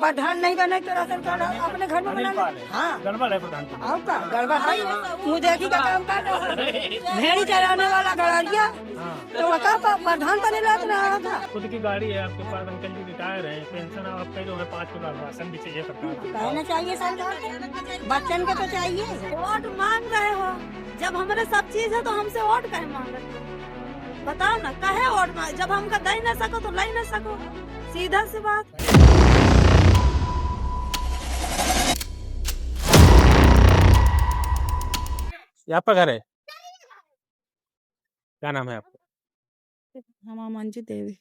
प्रधान नहीं बने तो राशन कार्ड अपने घर में बना ले। हाँ गड़बड़ है प्रधान। आपका गड़बड़ है, मुझे का काम कर रहा है, भेड़ी चराने वाला गड़ारिया तो वो का प्रधान बने रहा था। खुद की गाड़ी है आपके पास, अंकल जी रिटायर है, पेंशन आपका जो है 5 हजार राशन भी चाहिए सरकार को। कहना चाहिए सरकार, बच्चन के तो चाहिए। वोट मांग रहे हो, जब हमारे सब चीज है तो हमसे वोट कहे मांग रहे हो? बताओ ना, कहे वोट मांग, जब हमका दे न सको तो ले न सको, सीधा सी बात। ये आपका घर है? क्या नाम है आपका? हमारा मंजू देवी।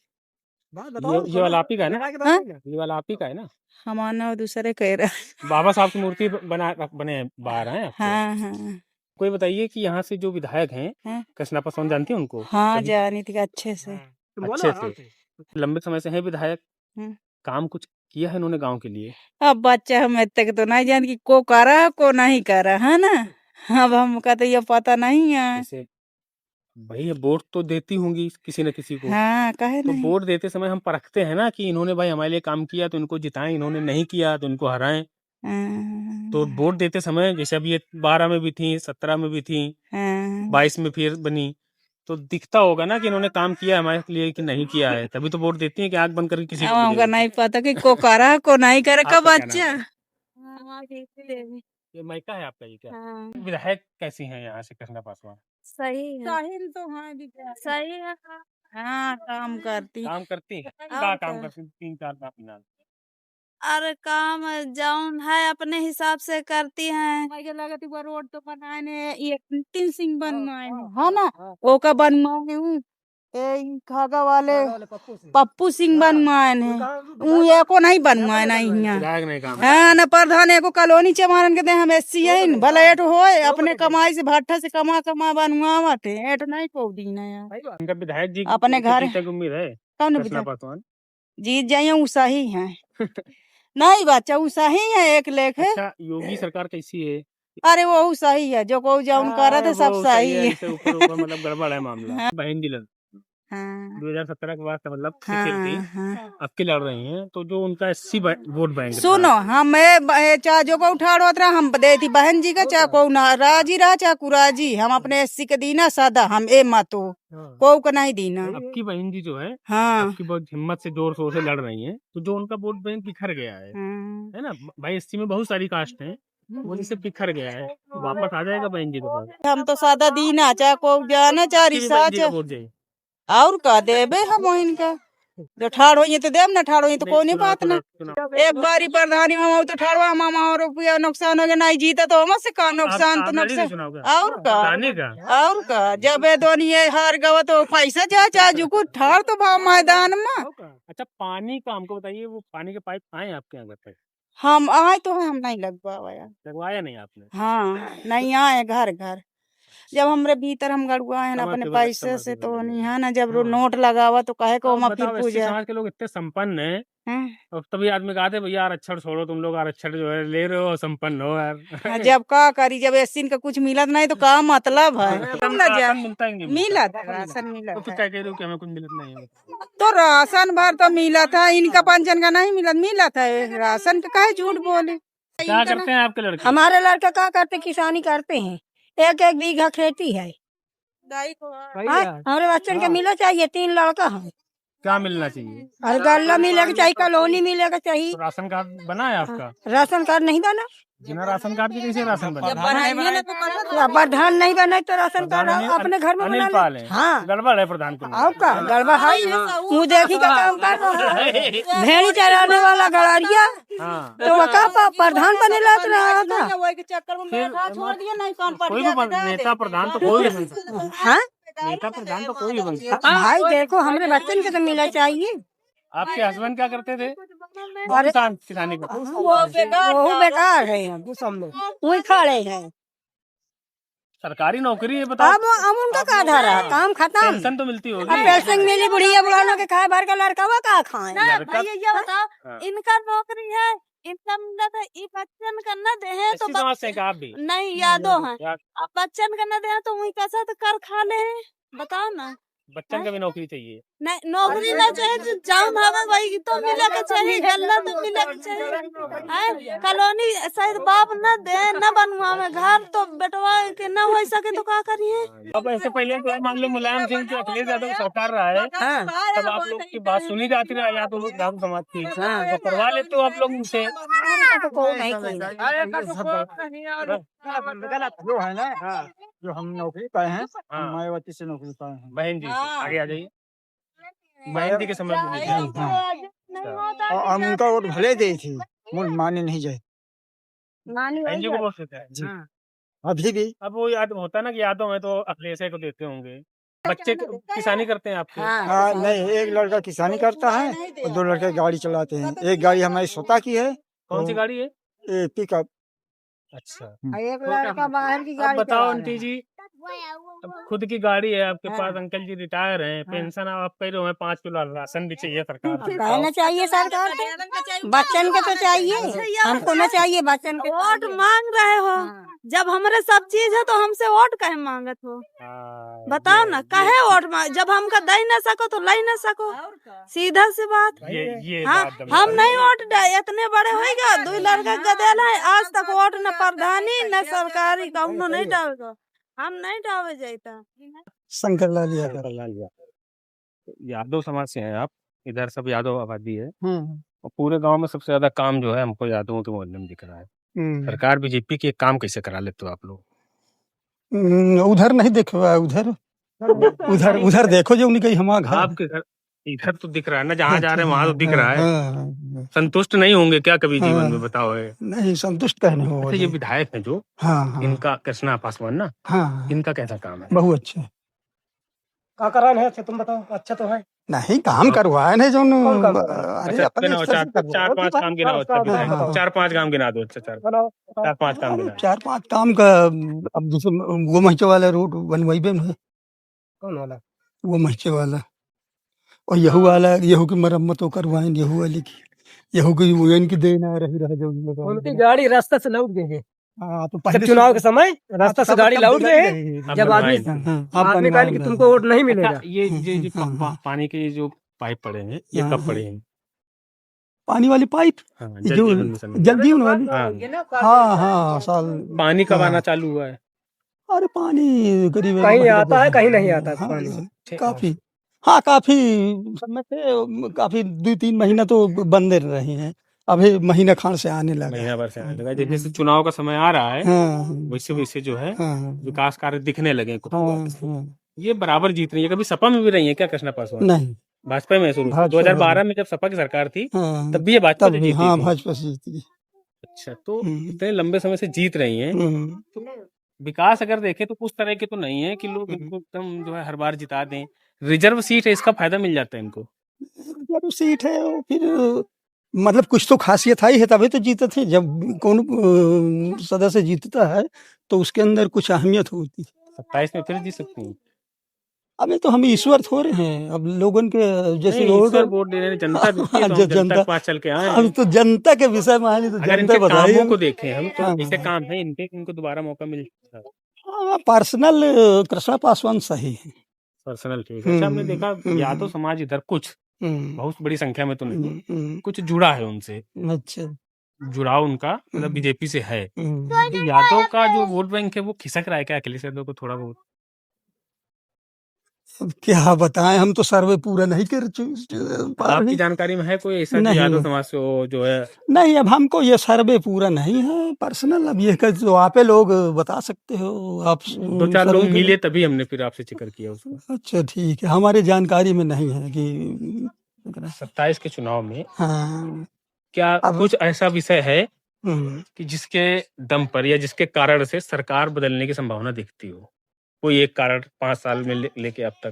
ये वाला आप ही का है ना? हाँ? ये वाला आप ही का है ना? हमारा दूसरे कह रहा। बाबा साहब की मूर्ति बने बाहर हैं आपके? हाँ हाँ कोई बताइए कि यहाँ से जो विधायक हैं, हाँ। कृष्णा पासवान जानती हैं उनको? हाँ जानी थी अच्छे से। अच्छे से लंबे समय से है विधायक। काम कुछ किया है इन्होंने गांव के लिए? अब बच्चा हम तक तो नहीं जान की को करा को नहीं करा है ना। अब हमका तो ये पता नहीं है। जैसे भाई वोट तो देती होंगी किसी न किसी को। हाँ कहे तो नहीं। वोट देते समय हम परखते हैं ना कि इन्होंने भाई हमारे लिए काम किया तो इनको जिताएं, इन्होंने नहीं किया तो इनको हराएं। तो वोट देते समय जैसे अभी ये 12 में भी थी, 17 में भी थी, 22 में फिर बनी, तो दिखता होगा ना कि इन्होंने काम किया हमारे लिए कि नहीं किया है, तभी तो वोट देती है कि आंख बंद करके किसी को हमका नहीं पता कि को करा को नहीं करा का आपका क्या बच्चा। ये मायका है आपका? ये क्या हाँ, विधायक कैसी हैं यहाँ से कृष्णा पासवान? सही है, साहिल तो हाँ सही है। हाँ काम करती। काम करती है? और क्या काम क्या? करती? 3-4 काम नाम। अरे काम जौन है अपने हिसाब से करती हैं। मुझे लगा थी वो रोड तो बनाए ने ये 3 सिंह बनवाए है ना, वो का बनवाए हूँ खागा वाले पप्पू सिंह बनवाए ने, ये को नहीं बनवाए नहीं यहाँ। विधायक नहीं काम हाँ न प्रधान एको कॉलोनी चमारन के दे हम एससी है न भले एट होए अपने कमाई से भट्ठा से कमा बनवावटे एट नहीं को दी ना यार। इनका विधायक जी अपने घर जीतने की उम्मीद है? कौन कृष्णा विधायक पासवान जीत जाइए उसा ही है। नहीं बच्चा उसा ही है एक लेख है। अच्छा, योगी सरकार कैसी है? अरे वो सही है जो को जाऊन करा था सब वो सही है। इससे ऊपर ऊपर मतलब गड़बड़ है मामला। बहन जी लड़ हाँ 2017 के बाद से मतलब हाँ शिथिल थी, हाँ। अब की लड़ रही हैं, तो जो उनका 80 वोट बैंक सुनो हम चाहे जो को उठाड़ो उतरा हम दे थी बहन जी का चाहे को ना राजी रहा चाहे कुराजी हम अपने एससी के दीना सादा हम ए मातो को का नहीं दीना। अब की बहन जी जो है हाँ आपकी बहुत हिम्मत से जोर शोर से लड़ रही हैं, तो जो उनका वोट बैंक बिखर गया है ना भाई, 80 में बहुत सारी कास्ट है, वो जिससे बिखर गया है, वापस आ जाएगा बहन जी के पास? हम तो सादा दीना चाहे को जाना चाहे आपकी भी बहन जी का रिसा वोट जाए? और का देबे हम इनका जो ठाड़ो ये तो देव ना ठाड़ो ये तो कोई नहीं बात ना। एक बारी प्रधानी हम तो ठाड़वा मामा और रुपया नुकसान हो गया नहीं जीता तो हम से का नुकसान तो नुकसान और का जब ये दोनों ये हार गवा तो पैसा जा चाजू को ठाड़ तो भाव मैदान में। अच्छा पानी का हमको बताइए, वो पानी के पाइप आए आपके यहाँ घर पे? हम आए तो हम नहीं लगवाया। लगवाया नहीं आपने? हाँ नहीं आए घर घर जब हमरे भीतर हम गड़ुआ है ना अपने पैसे से तो नहीं है ना, जब नोट लगावा तो कहे को हम फिर पूजा। समाज के लोग इतने संपन्न हैं, हैं? और तभी आदमी कहते हैं भैया आरक्षण छोड़ो, तुम लोग आरक्षण जो है ले रहे हो, संपन्न हो यार। जब का करी जब एसिन का कुछ मिलत नहीं तो का मतलब है। तुम ना जा मिलता ही नहीं। मिलत राशन तो मिलत फिर क्या कह रहे हो कि हमें कुछ मिलत नहीं है? तो राशन भर तो मिला था, इनका पेंशन का नहीं मिला था, राशन का काहे झूठ बोले। क्या करते हैं आपके लड़के? हमारे लड़के क्या करते, किसानी करते हैं, 1-1 बीघा खेती है। हमारे बच्चन के मिला चाहिए, 3 लड़का है। क्या मिलना चाहिए? और गल्ला मिलेगा चाहिए, कॉलोनी मिलेगा चाहिए। तो राशन कार्ड बना है आपका? राशन कार्ड नहीं बना, बिना राशन कार्ड के कैसे राशन बना? प्रधान नहीं बने तो राशन कार्ड अपने घर में बना अनिल ले। हाँ गड़बड़ है प्रधान को। आपका गड़बड़ है, मुझे का काम कर रहा है, भेड़ी चराने वाला गड़ारिया तो वो का प्रधान बने रहा था। कोई भी नेता प्रधान तो कोई भी बन सकता है। हाँ नेता प्रधान तो कोई भी बन सकता है। भाई देखो हमारे बच्चन के तो मिला चाहिए। आपके हस्बैंड क्या करते थे? अरे किसानी को वो बेकार है, वही खड़े हैं। सरकारी नौकरी है, बताओ। अब उनका का आधार है, काम खत्म। पेंशन तो मिलती होगी। अब पेंशन मिली, बुढ़िया बुढ़ानों के खाए भर का लड़का का खाए। ये बताओ इनका नौकरी है, इनका मिला था, ये बच्चन करना दे हैं तो समझ से आप भी नहीं यादो है, अब बच्चन करना दे हैं तो वही कैसा तो कर खा ले हैं, बताओ ना। बच्चन का भी नौकरी चाहिए। नहीं नौकरी नहीं चाहिए तो जाम हमें वही तो मिले के चाहिए, गल्ला तो मिले के चाहिए। कॉलोनी शायद बाप न दे न बनवा में घर तो बेटवा के न हो सके तो क्या करिए। अब ऐसे पहले तो मान लो मुलायम सिंह जो अखिलेश यादव की सरकार रहा है, तब आप लोग की बात सुनी जाती रहा या तो राम समाज की, तो करवा लेते हो आप लोग उनसे। जो है ना, जो हम नौकरी पाए हैं, मायावती से नौकरी पाए हैं। बहन जी आगे आ जाइए। बहन जी के समय में और हम उनका वोट भले दे थी, मुझ माने नहीं जाए। बहन जी को वोट देते हैं जी अभी भी। अब वो याद होता है ना कि यादों में तो अखिलेश को देते होंगे। बच्चे किसानी करते हैं आपके? हाँ नहीं, एक लड़का किसानी करता है और 2 लड़के गाड़ी चलाते हैं। एक गाड़ी हमारी स्वतः की है। कौन सी गाड़ी है? पिकअप। अच्छा, एक लड़का बाहर की अब गाड़ी बताओ चला आंटी जी, अब खुद की गाड़ी है आपके पास, अंकल जी रिटायर हैं, पेंशन आप कह रहे हो 5 किलो राशन भी चाहिए सरकार से। कहना चाहिए सरकार को, बच्चन के तो चाहिए, हमको न चाहिए बच्चन के। वोट मांग रहे हो, जब हमारे सब चीज है तो हमसे वोट कहे मांगत हो? बताओ ना, कहे वोट मांग, जब हमका दे न सको तो लै न सको, सीधा सी बात। ये हाँ, हम नहीं वोट इतने बड़े हो गए, 2 लड़का गदेल है, आज तक वोट न प्रधानी न सरकारी कौनो नहीं डाल दो, हम नहीं डाले जाता। शंकर लाल यादव। यादव समाज से हैं आप, इधर सब यादव आबादी है और पूरे गांव में सबसे ज्यादा काम जो है हमको यादवों के मोहल्ले में दिख रहा है। सरकार बीजेपी के काम कैसे करा लेते हो आप लोग? उधर नहीं देखो, उधर उधर उधर देखो जो उनका हमारा घर। आपके घर इधर तो दिख रहा है ना, जहाँ जा रहे हैं वहां तो दिख रहा है। संतुष्ट नहीं होंगे क्या कभी जीवन में? बताओ। है नहीं संतुष्ट कहने हो। अच्छा, ये विधायक है जो, इनका कृष्णा पासवान ना, इनका कैसा काम है? बहुत अच्छा का करान है। अच्छा तुम बताओ, अच्छा तो है नहीं, काम करवाए नहीं जो। अच्छा, 4-5 काम गिनाओ। 4-5 काम गिना दो। अच्छा 4-5 काम गिना। 4-5 काम का। अब दूसरे वो महीचे वाला रोड बनवाइबे है। कौन वाला? वो महीचे वाला और यहू वाला, यहू की मरम्मत करवाएं, यहू वाले की, यहू की वो इनकी देना रही जो उनकी गाड़ी रास्ता से लौट गई है। हाँ, तो जब चुनाव के समय रास्ता से गाड़ी लौट गए हैं, जब आदमी कहा कि तुमको वोट नहीं मिलेगा। ये पानी के जो पाइप पड़े हैं, ये कब पड़े हैं? पानी वाली पाइप जो जल जीवन वाली। हाँ साल। पानी कब आना चालू हुआ है? अरे पानी करीब कहीं आता है, कहीं नहीं आता है पानी। काफी, हाँ काफी समय से, काफी 2-3 महीना तो बंद रहे हैं, अभी महीना खान से आने लगा। महीना भर से आने लगा। जैसे चुनाव का समय आ रहा है, वैसे वैसे जो है विकास कार्य दिखने लगे। ये बराबर जीत रही है। कभी सपा में भी रही है क्या कृष्णा पासवान? नहीं, भाजपा में शुरू 2012 में जब सपा की सरकार थी, तब भी ये भाजपा से जीती थी। भाजपा से जीती। अच्छा, तो इतने लंबे समय से जीत रही हैं, तो विकास अगर देखें तो उस तरह के तो नहीं है कि लोग इनको एकदम जो है हर बार जिता दें। रिजर्व सीट है, इसका फायदा मिल जाता है इनको। रिजर्व सीट है और फिर मतलब कुछ तो खासियत आई है, तभी तो जीते थे। जब कौन सदस्य जीतता है तो उसके अंदर कुछ अहमियत होती है। 27 में फिर जीत सकती हैं। अभी तो हम ईश्वर थोड़े हैं, अब लोगन के जैसे वोट देने जनता जनता के पास चल के आए। अब तो जनता के विषय में आने तो जनता बताइए। कामों को देखें हम तो, ऐसे काम है इनको दोबारा मौका मिल सकता है। पर्सनल कृष्णा पासवान सही है, पर्सनल ठीक है। अच्छा, हमने देखा यादव समाज इधर कुछ बहुत बड़ी संख्या में तो नहीं, कुछ जुड़ा है उनसे। अच्छा, जुड़ाव उनका मतलब बीजेपी से है। तो यादव का जो वोट बैंक है वो खिसक रहा है क्या अखिलेश यादव को थोड़ा बहुत? अब क्या बताएं, हम तो सर्वे पूरा नहीं कर आपकी जानकारी में है कोई ऐसा जो यादव समाज से जो है? नहीं, अब हमको ये सर्वे पूरा नहीं है पर्सनल। अब ये जो आप लोग बता सकते हो, आप 2-4 लोग मिले तभी हमने फिर आपसे जिक्र किया उसको। अच्छा ठीक है, हमारी जानकारी में नहीं है कि 27 के चुनाव में क्या कुछ ऐसा विषय है कि जिसके दम पर या जिसके कारण से सरकार बदलने की संभावना दिखती हो? कोई एक कारण 5 साल में लेके अब तक?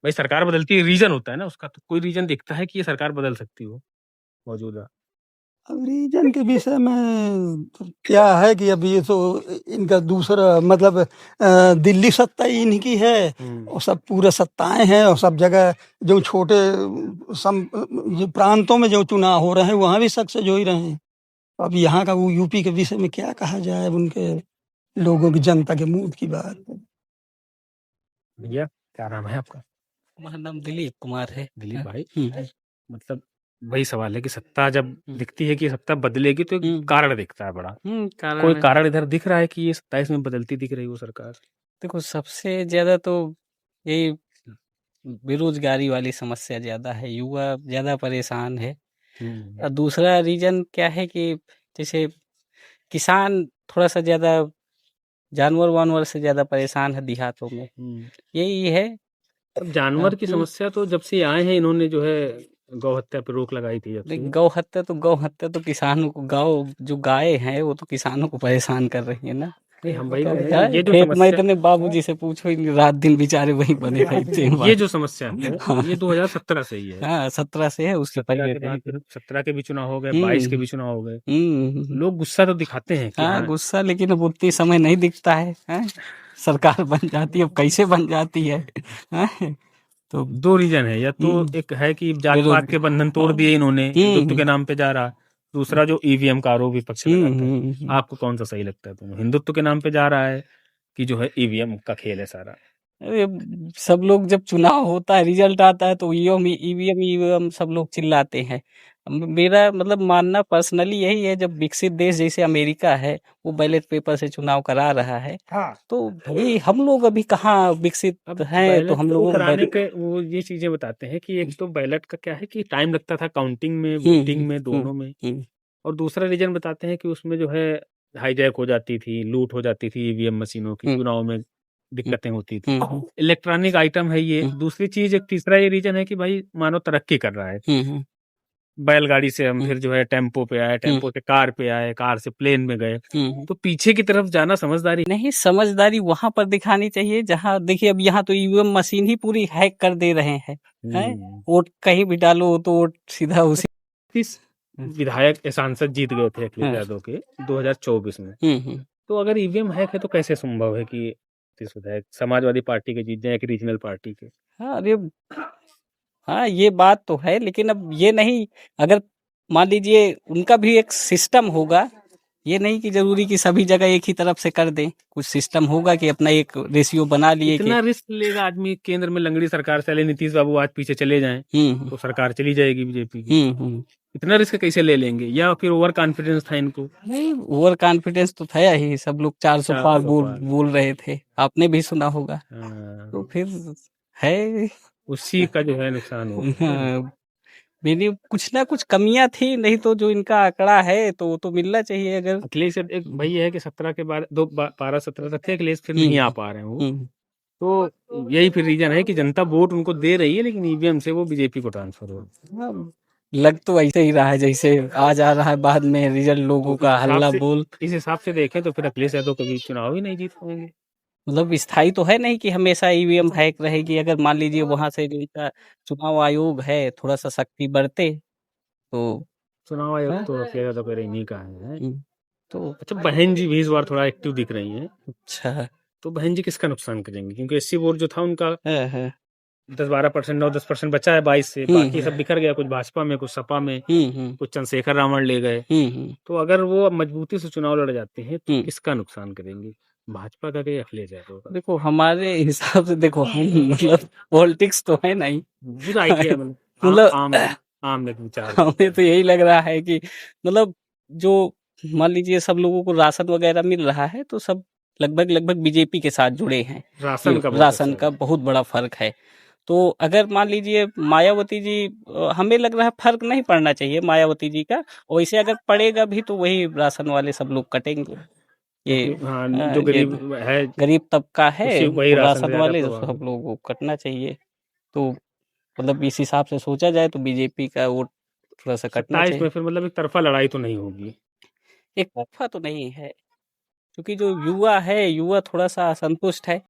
भाई सरकार बदलती है, रीजन होता है ना उसका, तो कोई रीजन दिखता है कि ये सरकार बदल सकती हो मौजूदा? अब रीजन के विषय में तो क्या है कि अब ये तो इनका दूसरा मतलब दिल्ली सत्ता इनकी है और सब पूरे सत्ताएं हैं और सब जगह जो छोटे जो प्रांतों में जो चुनाव हो रहे हैं वहाँ भी सक्सेस हो ही रहे हैं। अब यहाँ का वो यूपी के विषय में क्या कहा जाए, उनके लोगों की जनता के मूड की बात। भैया क्या नाम है आपका? हमारा नाम दिलीप कुमार है। दिलीप भाई। हम्म, मतलब वही सवाल है कि सत्ता जब दिखती है कि सत्ता बदलेगी तो एक कारण दिखता है बड़ा। कोई कारण इधर दिख रहा है कि ये 27 में बदलती दिख रही वो सरकार? देखो सबसे ज्यादा तो यही बेरोजगारी वाली समस्या ज्यादा है, युवा ज्यादा परेशान है। और दूसरा रीजन क्या है कि जैसे किसान थोड़ा सा ज्यादा जानवर वानवर से ज्यादा परेशान है देहातों में, यही है। अब जानवर की समस्या तो जब से आए हैं इन्होंने जो है गौ हत्या पर रोक लगाई थी जब से। गौ हत्या तो किसानों को, जो गाय हैं वो तो किसानों को परेशान कर रही है ना। नहीं हम वही तो कह रहे हैं, ये जो खेत में समस्या इतने बाबूजी से पूछो, रात दिन बेचारे वही बने रहते हैं। ये जो समस्या है हाँ। ये 2017 से ही है। हाँ 17 से है, उसके 17 पहले के बाद फिर 17 के भी चुनाव हो गए, हम्म। 22 के भी चुनाव हो गए। हम्म। लोग गुस्सा तो दिखाते हैं कि हाँ गुस्सा, लेकिन अब उतनी समय नहीं दिखता है, हैं? सरकार बन जाती है, अब कैसे बन जाती है, हैं? तो दो रीजन है, या तो एक है कि जात पात के बंधन तोड़ दिए इन्होंने, हिंदुत्व के नाम पे जा रहा। दूसरा जो ईवीएम का आरोप विपक्ष लगाता है, आपको कौन सा सही लगता है? तुम्हें हिंदुत्व के नाम पे जा रहा है कि जो है ईवीएम का खेल है सारा? अरे सब लोग जब चुनाव होता है, रिजल्ट आता है, तो ईवीएम सब लोग चिल्लाते हैं। मेरा मतलब मानना पर्सनली यही है, जब विकसित देश जैसे अमेरिका है वो बैलेट पेपर से चुनाव करा रहा है, तो भाई हम लोग अभी कहाँ विकसित हैं, तो हम लोगों को कराने के वो ये चीजें बताते हैं कि एक तो बैलेट का क्या है कि टाइम लगता था काउंटिंग में, वोटिंग में, दोनों में। और दूसरा रीजन बताते हैं कि उसमें जो है हाईजैक हो जाती थी, लूट हो जाती थी ईवीएम मशीनों की, चुनाव में दिक्कतें होती थी। इलेक्ट्रॉनिक आइटम है ये। दूसरी चीज, एक तीसरा ये रीजन है कि भाई मानव तरक्की कर रहा है। बैलगाड़ी से हम फिर जो है टेम्पो पे आए, टेम्पो से कार पे आए, कार से प्लेन में गए, तो पीछे की तरफ जाना समझदारी नहीं। समझदारी वहां पर दिखानी चाहिए जहां, देखिए अब यहाँ तो ईवीएम मशीन ही पूरी हैक कर दे रहे हैं, वोट कहीं भी डालो तो वोट सीधा उसी। 30 विधायक सांसद जीत गए थे अखिलेश यादव के 2024 में। तो अगर ईवीएम हैक है तो कैसे संभव है कि 30 विधायक समाजवादी पार्टी के जीत जाए, एक रीजनल पार्टी के? हाँ अरे हाँ ये बात तो है, लेकिन अब ये नहीं, अगर मान लीजिए उनका भी एक सिस्टम होगा, ये नहीं कि जरूरी कि सभी जगह एक ही तरफ से कर दें, कुछ सिस्टम होगा कि अपना एक रेशियो बना लिए। इतना रिस्क लेगा आदमी? केंद्र में लंगड़ी सरकार चले, नीतीश बाबू आज पीछे चले जाएं तो सरकार चली जाएगी बीजेपी की। इतना रिस्क कैसे ले लेंगे? या फिर ओवर कॉन्फिडेंस था इनको? नहीं, ओवर कॉन्फिडेंस तो था ही, सब लोग 400 पार बोल रहे थे, आपने भी सुना होगा। तो फिर है उसी का जो है नुकसान हो। मेरी कुछ ना कुछ कमियां थी, नहीं तो जो इनका आंकड़ा है तो वो तो मिलना चाहिए। अगर अखिलेश एक भाई है कि 17 के बाद 12-17 तक थे अखिलेश, फिर नहीं आ पा रहे हैं वो, तो यही फिर रीजन है कि जनता वोट उनको दे रही है, लेकिन ईवीएम से वो बीजेपी को ट्रांसफर हो। लग तो ऐसे ही रहा है जैसे आ जा रहा है बाद में रिजल्ट, लोगों का हल्ला बोल। इस हिसाब से देखें तो फिर अखिलेश यादव कभी चुनाव ही नहीं जीत पाएंगे। मतलब स्थायी तो है नहीं कि हमेशा ईवीएम हैक रहेगी। अगर मान लीजिए वहां से जो इनका चुनाव आयोग है थोड़ा सा शक्ति बढ़ते तो चुनाव आयोग तो अखिलेश यादव कह रही नहीं कहा है। तो अच्छा, बहन जी भी इस बार थोड़ा एक्टिव दिख रही हैं। अच्छा, तो बहन जी किसका नुकसान करेंगे? क्योंकि एससी वोट जो था उनका 10-12%, 9-10% बचा है 22 से, बाकी सब बिखर गया, कुछ भाजपा में, कुछ सपा में, कुछ चंद्रशेखर रावण ले गए। तो अगर वो मजबूती से चुनाव लड़ जाते हैं तो किसका नुकसान करेंगे? भाजपा का कि अखिलेश यादव का? देखो हमारे हिसाब से, देखो हम मतलब पॉलिटिक्स तो है नहीं, मतलब आम विचार हमें तो यही लग रहा है कि मतलब जो मान लीजिए सब लोगों को राशन वगैरह मिल रहा है तो सब लगभग बीजेपी के साथ जुड़े हैं। राशन का बहुत बड़ा फर्क है। तो अगर मान लीजिए मायावती जी, हमें लग रहा है फर्क नहीं पड़ना चाहिए मायावती जी का, वैसे अगर पड़ेगा भी तो वही राशन वाले सब लोग कटेंगे। ये जो गरीब है, गरीब तबका है, वही राशन वाले सब लोगों को कटना चाहिए। तो मतलब इस हिसाब से सोचा जाए तो बीजेपी का वोट थोड़ा सा कटना चाहिए। में फिर मतलब एक तरफा लड़ाई तो नहीं होगी? एक तरफा तो नहीं है, क्योंकि जो युवा है, युवा थोड़ा सा असंतुष्ट है।